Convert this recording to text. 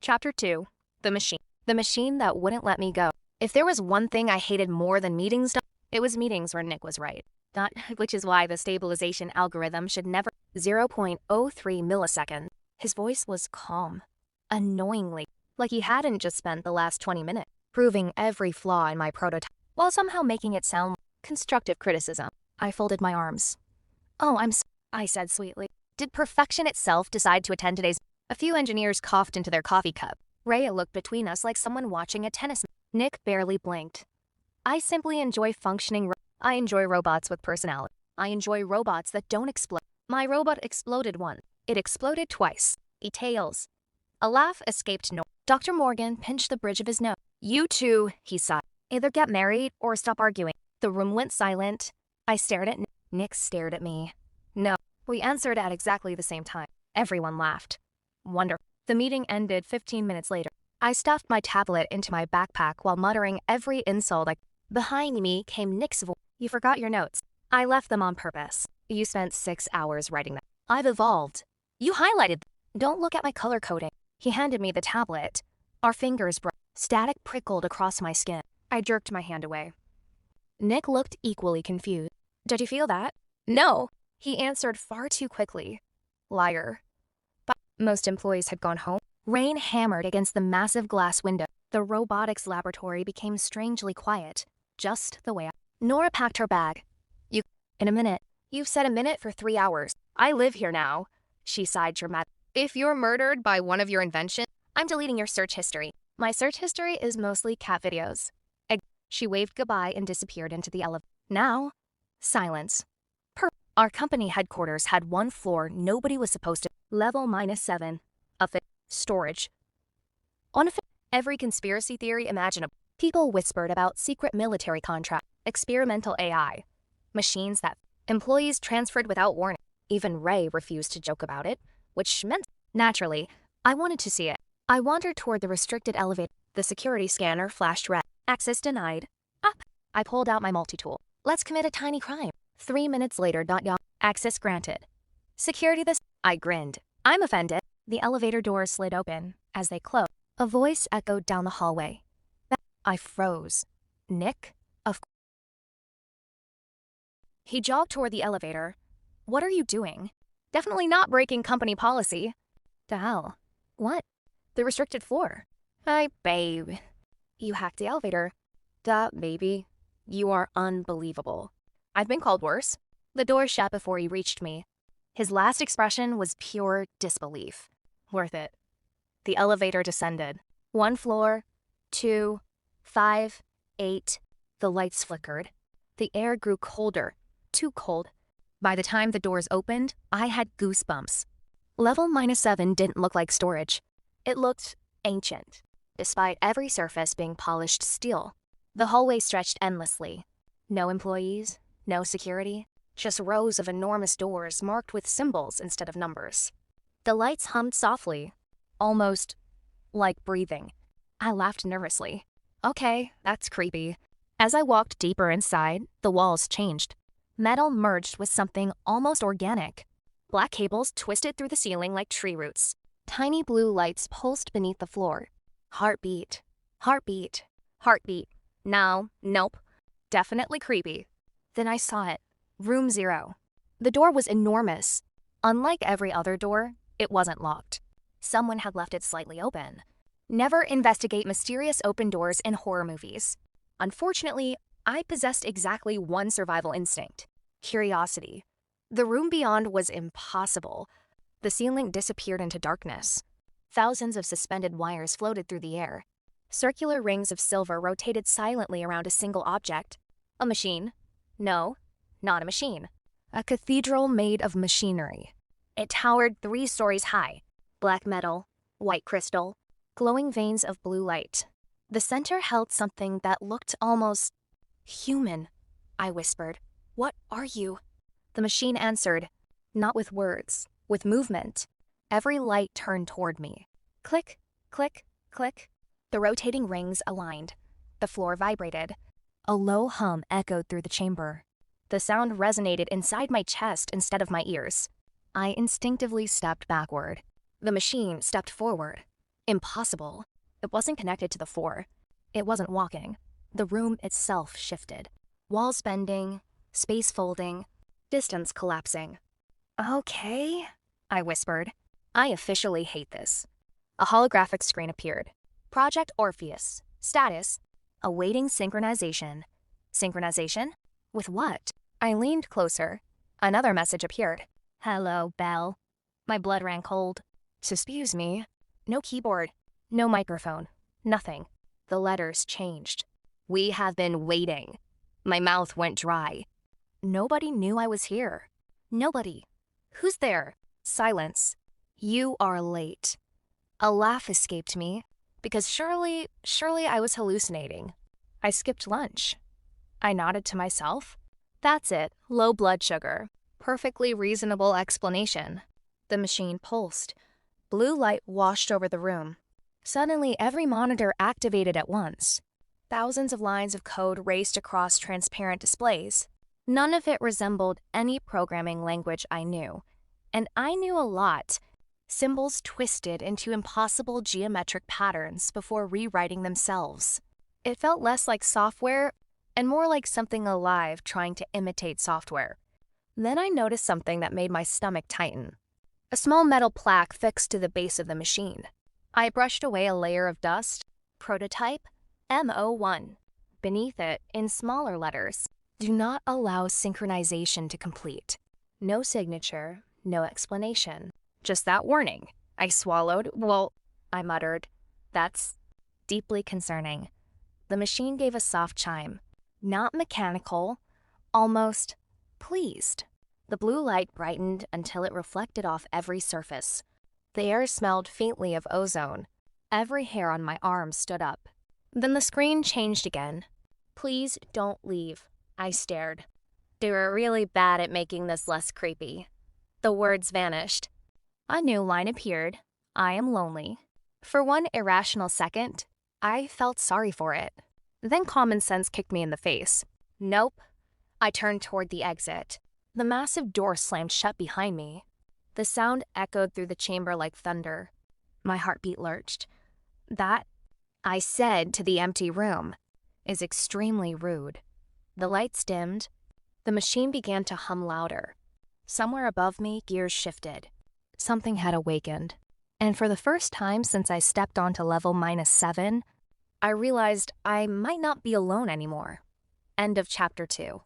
Chapter 2. The Machine. The machine that wouldn't let me go. If there was one thing I hated more than meetings, it was meetings where Nick was right. Which is why the stabilization algorithm should never 0.03 milliseconds. His voice was calm, annoyingly, like he hadn't just spent the last 20 minutes proving every flaw in my prototype, while somehow making it sound like constructive criticism. I folded my arms. "Oh, I said sweetly. Did perfection itself decide to attend today's? A few engineers coughed into their coffee cup. Rhea looked between us like someone watching a tennis match. Nick barely blinked. I simply enjoy functioning. I enjoy robots with personality. I enjoy robots that don't explode. My robot exploded once. It exploded twice. Tails. A laugh escaped Nor. Dr. Morgan pinched the bridge of his nose. "You two," he sighed. "Either get married or stop arguing." The room went silent. I stared at Nick. Nick stared at me. No. We answered at exactly the same time. Everyone laughed. Wonderful. The meeting ended 15 minutes later. I stuffed my tablet into my backpack while muttering every insult. Behind me came Nick's voice. "You forgot your notes." "I left them on purpose." "You spent 6 hours writing them." "I've evolved." "You highlighted them." "Don't look at my color coding." He handed me the tablet. Our fingers broke. Static prickled across my skin. I jerked my hand away. Nick looked equally confused. "Did you feel that?" "No." He answered far too quickly. Liar. But most employees had gone home. Rain hammered against the massive glass window. The robotics laboratory became strangely quiet, just the way Nora packed her bag. In a minute." "You've said a minute for 3 hours. I live here now." She sighed dramatically. "If you're murdered by one of your inventions, I'm deleting your search history." "My search history is mostly cat videos." She waved goodbye and disappeared into the elevator. Now, silence. Our company headquarters had one floor nobody was supposed to. Level -7. Storage. Every conspiracy theory imaginable. People whispered about secret military contracts, experimental AI, machines that employees transferred without warning. Even Ray refused to joke about it, which meant, naturally, I wanted to see it. I wandered toward the restricted elevator. The security scanner flashed red. "Access denied." Up. I pulled out my multi-tool. "Let's commit a tiny crime." 3 minutes later. Access granted. "Security this." I grinned. "I'm offended." The elevator doors slid open. As they closed, a voice echoed down the hallway. I froze. Nick? Of course. He jogged toward the elevator. "What are you doing?" "Definitely not breaking company policy." "The hell? What?" "The restricted floor." "Hi, babe." "You hacked the elevator." "Duh, baby. You are unbelievable." "I've been called worse." The door shut before he reached me. His last expression was pure disbelief. Worth it. The elevator descended. 1 floor, 2, 5, 8. The lights flickered. The air grew colder, too cold. By the time the doors opened, I had goosebumps. Level -7 didn't look like storage. It looked ancient, despite every surface being polished steel. The hallway stretched endlessly. No employees, no security, just rows of enormous doors marked with symbols instead of numbers. The lights hummed softly, almost like breathing. I laughed nervously. Okay, that's creepy. As I walked deeper inside, the walls changed. Metal merged with something almost organic. Black cables twisted through the ceiling like tree roots. Tiny blue lights pulsed beneath the floor. Heartbeat. Heartbeat. Heartbeat. No, nope. Definitely creepy. Then I saw it. Room 0. The door was enormous. Unlike every other door, it wasn't locked. Someone had left it slightly open. Never investigate mysterious open doors in horror movies. Unfortunately, I possessed exactly one survival instinct: curiosity. The room beyond was impossible. The ceiling disappeared into darkness. Thousands of suspended wires floated through the air. Circular rings of silver rotated silently around a single object. A machine. No, not a machine. A cathedral made of machinery. It towered 3 stories high. Black metal, white crystal, glowing veins of blue light. The center held something that looked almost human. I whispered, "What are you?" The machine answered, not with words, with movement. Every light turned toward me. Click, click, click. The rotating rings aligned. The floor vibrated. A low hum echoed through the chamber. The sound resonated inside my chest instead of my ears. I instinctively stepped backward. The machine stepped forward. Impossible. It wasn't connected to the floor. It wasn't walking. The room itself shifted. Walls bending, space folding, distance collapsing. Okay, I whispered. I officially hate this. A holographic screen appeared. Project Orpheus. Status: awaiting synchronization. Synchronization? With what? I leaned closer. Another message appeared. Hello, Belle. My blood ran cold. Excuse me. No keyboard. No microphone. Nothing. The letters changed. We have been waiting. My mouth went dry. Nobody knew I was here. Nobody. Who's there? Silence. You are late. A laugh escaped me, because surely I was hallucinating. I skipped lunch. I nodded to myself. That's it, low blood sugar. Perfectly reasonable explanation. The machine pulsed. Blue light washed over the room. Suddenly, every monitor activated at once. Thousands of lines of code raced across transparent displays. None of it resembled any programming language I knew. And I knew a lot. Symbols twisted into impossible geometric patterns before rewriting themselves. It felt less like software and more like something alive trying to imitate software. Then I noticed something that made my stomach tighten. A small metal plaque fixed to the base of the machine. I brushed away a layer of dust. Prototype M01. Beneath it, in smaller letters, do not allow synchronization to complete. No signature, no explanation. Just that warning. I swallowed. Well, I muttered. That's deeply concerning. The machine gave a soft chime. Not mechanical, almost pleased. The blue light brightened until it reflected off every surface. The air smelled faintly of ozone. Every hair on my arm stood up. Then the screen changed again. Please don't leave. I stared. They were really bad at making this less creepy. The words vanished. A new line appeared. I am lonely. For one irrational second, I felt sorry for it. Then common sense kicked me in the face. Nope. I turned toward the exit. The massive door slammed shut behind me. The sound echoed through the chamber like thunder. My heartbeat lurched. That, I said to the empty room, is extremely rude. The lights dimmed. The machine began to hum louder. Somewhere above me, gears shifted. Something had awakened. And for the first time since I stepped onto level -7, I realized I might not be alone anymore. End of chapter 2.